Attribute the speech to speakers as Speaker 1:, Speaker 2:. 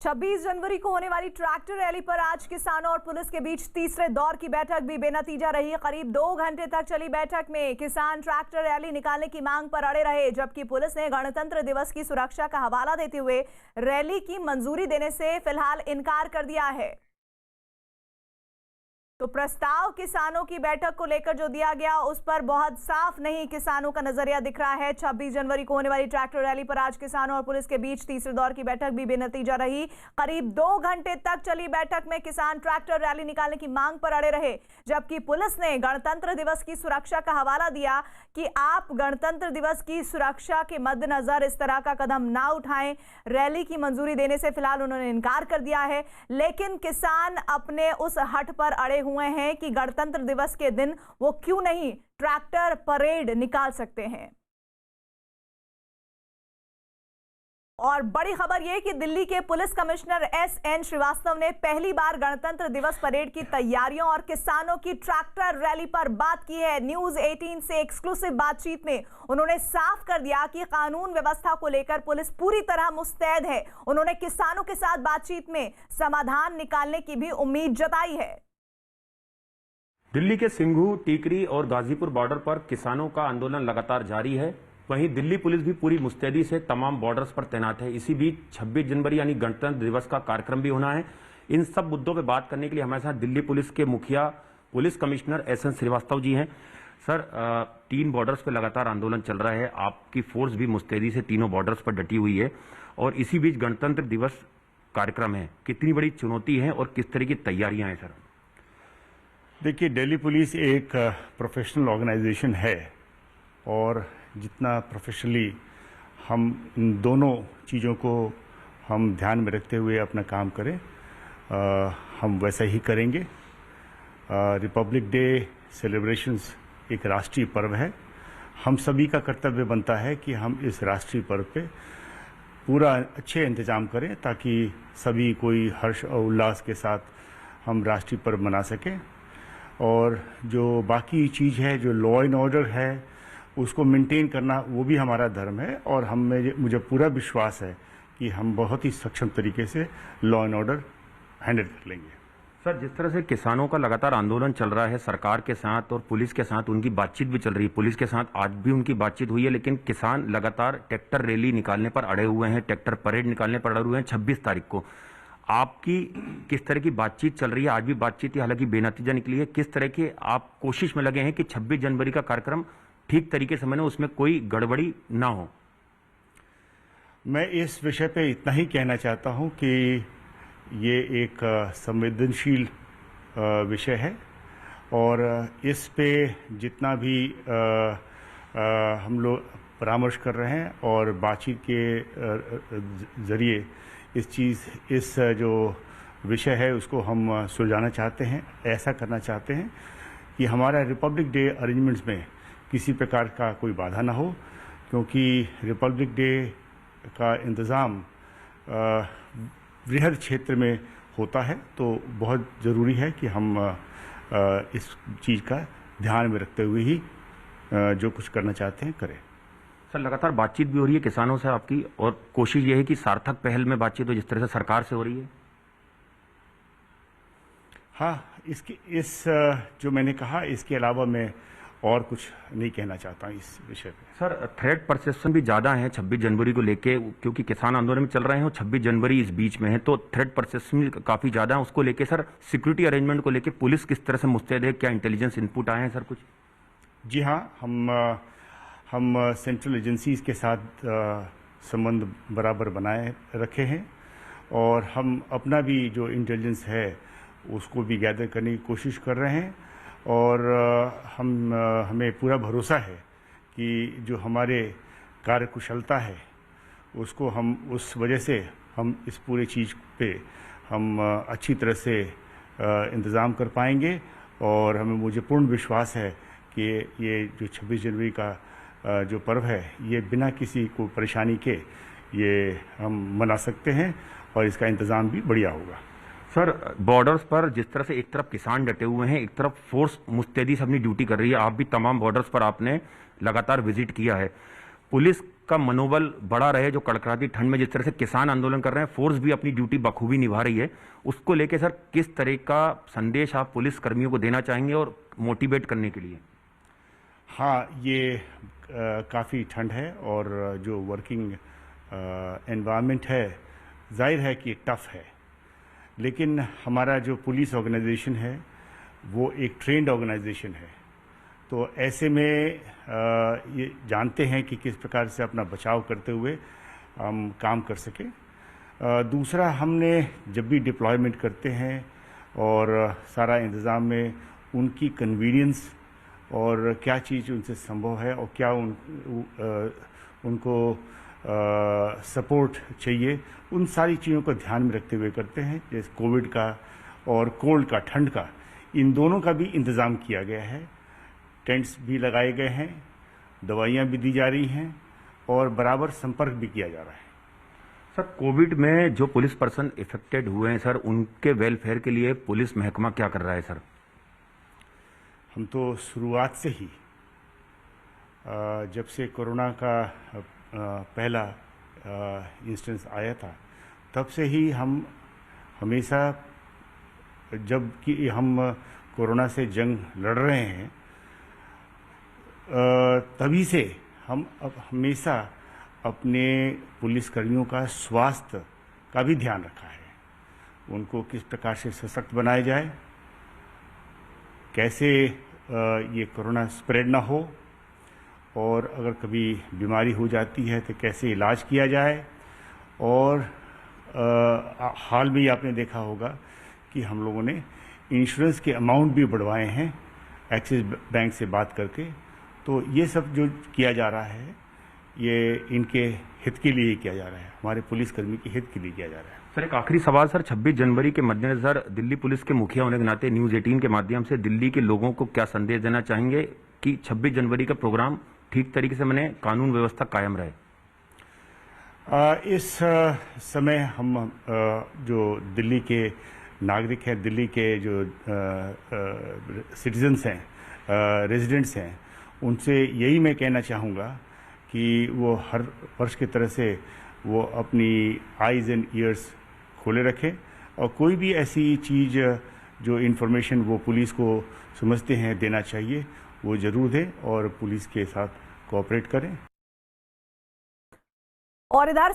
Speaker 1: 26 जनवरी को होने वाली ट्रैक्टर रैली पर आज किसानों और पुलिस के बीच तीसरे दौर की बैठक भी बेनतीजा रही। करीब 2 घंटे तक चली बैठक में किसान ट्रैक्टर रैली निकालने की मांग पर अड़े रहे, जबकि पुलिस ने गणतंत्र दिवस की सुरक्षा का हवाला देते हुए रैली की मंजूरी देने से फिलहाल इनकार कर दिया है। तो प्रस्ताव किसानों की बैठक को लेकर जो दिया गया उस पर बहुत साफ नहीं किसानों का नजरिया दिख रहा है। 26 जनवरी को होने वाली ट्रैक्टर रैली पर आज किसानों और पुलिस के बीच तीसरे दौर की बैठक भी बेनतीजा रही। करीब 2 घंटे तक चली बैठक में किसान ट्रैक्टर रैली निकालने की मांग पर अड़े रहे, जबकि पुलिस ने गणतंत्र दिवस की सुरक्षा का हवाला दिया कि आप गणतंत्र दिवस की सुरक्षा के मद्देनजर इस तरह का कदम ना उठाएं। रैली की मंजूरी देने से फिलहाल उन्होंने इनकार कर दिया है, लेकिन किसान अपने उस हट पर अड़े हुए हैं कि गणतंत्र दिवस के दिन वो क्यों नहीं ट्रैक्टर परेड निकाल सकते हैं। और बड़ी खबर यह कि दिल्ली के पुलिस कमिश्नर एस.एन. श्रीवास्तव ने पहली बार गणतंत्र दिवस परेड की तैयारियों और किसानों की ट्रैक्टर रैली पर बात की है। न्यूज 18 से एक्सक्लूसिव बातचीत में उन्होंने साफ कर दिया कि कानून व्यवस्था को लेकर पुलिस पूरी तरह मुस्तैद है। उन्होंने किसानों के साथ बातचीत में समाधान निकालने की भी उम्मीद जताई है।
Speaker 2: दिल्ली के सिंघू, टीकरी और गाजीपुर बॉर्डर पर किसानों का आंदोलन लगातार जारी है। वहीं दिल्ली पुलिस भी पूरी मुस्तैदी से तमाम बॉर्डर्स पर तैनात है। इसी बीच 26 जनवरी यानी गणतंत्र दिवस का कार्यक्रम भी होना है। इन सब मुद्दों पर बात करने के लिए हमारे साथ दिल्ली पुलिस के मुखिया police commissioner SN. Srivastava ji हैं। सर, 3 बॉर्डर्स पर लगातार आंदोलन चल रहा है, आपकी फोर्स भी मुस्तैदी से तीनों बॉर्डर्स पर डटी हुई है और इसी बीच गणतंत्र दिवस कार्यक्रम है। कितनी बड़ी चुनौती है और किस तरह की तैयारियां हैं सर?
Speaker 3: देखिए, दिल्ली पुलिस एक प्रोफेशनल ऑर्गेनाइजेशन है और जितना प्रोफेशनली हम इन दोनों चीज़ों को हम ध्यान में रखते हुए अपना काम करें, हम वैसा ही करेंगे। रिपब्लिक डे सेलिब्रेशंस एक राष्ट्रीय पर्व है। हम सभी का कर्तव्य बनता है कि हम इस राष्ट्रीय पर्व पे पूरा अच्छे इंतजाम करें ताकि सभी कोई हर्ष और उल्लास के साथ हम राष्ट्रीय पर्व मना सकें। और जो बाकी चीज़ है, जो लॉ एंड ऑर्डर है, उसको मेंटेन करना वो भी हमारा धर्म है और मुझे पूरा विश्वास है कि हम बहुत ही सक्षम तरीके से लॉ एंड ऑर्डर हैंडल कर लेंगे।
Speaker 2: सर, जिस तरह से किसानों का लगातार आंदोलन चल रहा है सरकार के साथ और पुलिस के साथ, उनकी बातचीत भी चल रही है, पुलिस के साथ आज भी उनकी बातचीत हुई है, लेकिन किसान लगातार ट्रैक्टर रैली निकालने पर अड़े हुए हैं, ट्रैक्टर परेड निकालने पर अड़े हुए हैं 26 तारीख को। आपकी किस तरह की बातचीत चल रही है? आज भी बातचीत हालांकि बेनतीजा निकली है। किस तरह की आप कोशिश में लगे हैं कि 26 जनवरी का कार्यक्रम ठीक तरीके से बने, उसमें कोई गड़बड़ी ना हो?
Speaker 3: मैं इस विषय पे इतना ही कहना चाहता हूं कि ये एक संवेदनशील विषय है और इस पे जितना भी हम लोग परामर्श कर रहे हैं और बातचीत के जरिए इस जो विषय है उसको हम सुलझाना चाहते हैं। ऐसा करना चाहते हैं कि हमारा रिपब्लिक डे अरेंजमेंट्स में किसी प्रकार का कोई बाधा ना हो, क्योंकि रिपब्लिक डे का इंतज़ाम वृहद क्षेत्र में होता है, तो बहुत ज़रूरी है कि हम इस चीज़ का ध्यान में रखते हुए ही जो कुछ करना चाहते हैं करें।
Speaker 2: सर, लगातार बातचीत भी हो रही है किसानों से आपकी और कोशिश ये है कि सार्थक पहल में बातचीत हो जिस तरह से सरकार से हो रही है।
Speaker 3: हाँ, इस जो मैंने कहा, इसके अलावा मैं और कुछ नहीं कहना चाहता हूँ इस विषय पे।
Speaker 2: सर, थ्रेट परसेप्शन भी ज़्यादा है 26 जनवरी को लेके, क्योंकि किसान आंदोलन में चल रहे हैं और 26 जनवरी इस बीच में है, तो थ्रेट परसेप्शन काफ़ी ज़्यादा है। उसको लेके सर, सिक्योरिटी अरेंजमेंट को लेके पुलिस किस तरह से मुस्तैद है? क्या इंटेलिजेंस इनपुट आए हैं सर कुछ?
Speaker 3: जी हाँ, हम सेंट्रल एजेंसीज के साथ संबंध बराबर बनाए रखे हैं और हम अपना भी जो इंटेलिजेंस है उसको भी गैदर करने की कोशिश कर रहे हैं और हमें पूरा भरोसा है कि जो हमारे कार्यकुशलता है उसको हम उस वजह से हम इस पूरे चीज़ पे हम अच्छी तरह से इंतज़ाम कर पाएंगे और मुझे पूर्ण विश्वास है कि ये जो 26 जनवरी का जो पर्व है ये बिना किसी को परेशानी के ये हम मना सकते हैं और इसका इंतज़ाम भी बढ़िया होगा।
Speaker 2: सर, बॉर्डर्स पर जिस तरह से एक तरफ किसान डटे हुए हैं, एक तरफ फोर्स मुस्तैदी से अपनी ड्यूटी कर रही है, आप भी तमाम बॉर्डर्स पर आपने लगातार विजिट किया है, पुलिस का मनोबल बढ़ा रहे। जो कड़कड़ाती ठंड में जिस तरह से किसान आंदोलन कर रहे हैं, फोर्स भी अपनी ड्यूटी बखूबी निभा रही है, उसको लेके सर किस तरह का संदेश आप पुलिस कर्मियों को देना चाहेंगे और मोटिवेट करने के लिए?
Speaker 3: हाँ, ये काफ़ी ठंड है और जो वर्किंग एनवायरनमेंट है, जाहिर है कि टफ है, लेकिन हमारा जो पुलिस ऑर्गेनाइजेशन है वो एक ट्रेंड ऑर्गेनाइजेशन है। तो ऐसे में ये जानते हैं कि किस प्रकार से अपना बचाव करते हुए हम काम कर सकें। दूसरा, हमने जब भी डिप्लॉयमेंट करते हैं और सारा इंतज़ाम में उनकी कन्वीनियंस और क्या चीज़ उनसे संभव है और क्या उनको सपोर्ट चाहिए, उन सारी चीज़ों को ध्यान में रखते हुए करते हैं। जैसे कोविड का और कोल्ड का, ठंड का, इन दोनों का भी इंतज़ाम किया गया है। टेंट्स भी लगाए गए हैं, दवाइयाँ भी दी जा रही हैं और बराबर संपर्क भी किया जा रहा है।
Speaker 2: सर, कोविड में जो पुलिस पर्सन इफेक्टेड हुए हैं सर, उनके वेलफेयर के लिए पुलिस महकमा क्या कर रहा है सर?
Speaker 3: हम तो शुरुआत से ही जब से कोरोना का पहला इंस्टेंस आया था, तब से ही हम हमेशा, जब कि हम कोरोना से जंग लड़ रहे हैं, तभी से हम अब हमेशा अपने पुलिसकर्मियों का स्वास्थ्य का भी ध्यान रखा है। उनको किस प्रकार से सशक्त बनाया जाए, कैसे ये कोरोना स्प्रेड ना हो, और अगर कभी बीमारी हो जाती है तो कैसे इलाज किया जाए। और हाल में ही आपने देखा होगा कि हम लोगों ने इंश्योरेंस के अमाउंट भी बढ़वाए हैं एक्सिस बैंक से बात करके। तो ये सब जो किया जा रहा है, ये इनके हित के लिए किया जा रहा है, हमारे पुलिसकर्मी के हित के लिए किया जा रहा है।
Speaker 2: सर, एक आखिरी सवाल सर, 26 जनवरी के मद्देनजर दिल्ली पुलिस के मुखिया होने के नाते न्यूज़ 18 के माध्यम से दिल्ली के लोगों को क्या संदेश देना चाहेंगे कि 26 जनवरी का प्रोग्राम ठीक तरीके से मने, कानून व्यवस्था कायम रहे?
Speaker 3: इस समय हम जो दिल्ली के नागरिक हैं, दिल्ली के जो सिटीजन्स हैं, रेजिडेंट्स हैं, उनसे यही मैं कहना चाहूँगा कि वो हर वर्ष की तरह से वो अपनी आइज़ एंड ईयर्स खोले रखें और कोई भी ऐसी चीज़ जो इन्फॉर्मेशन वो पुलिस को समझते हैं देना चाहिए, वो ज़रूर दें और पुलिस के साथ कोऑपरेट करें।
Speaker 1: और इधर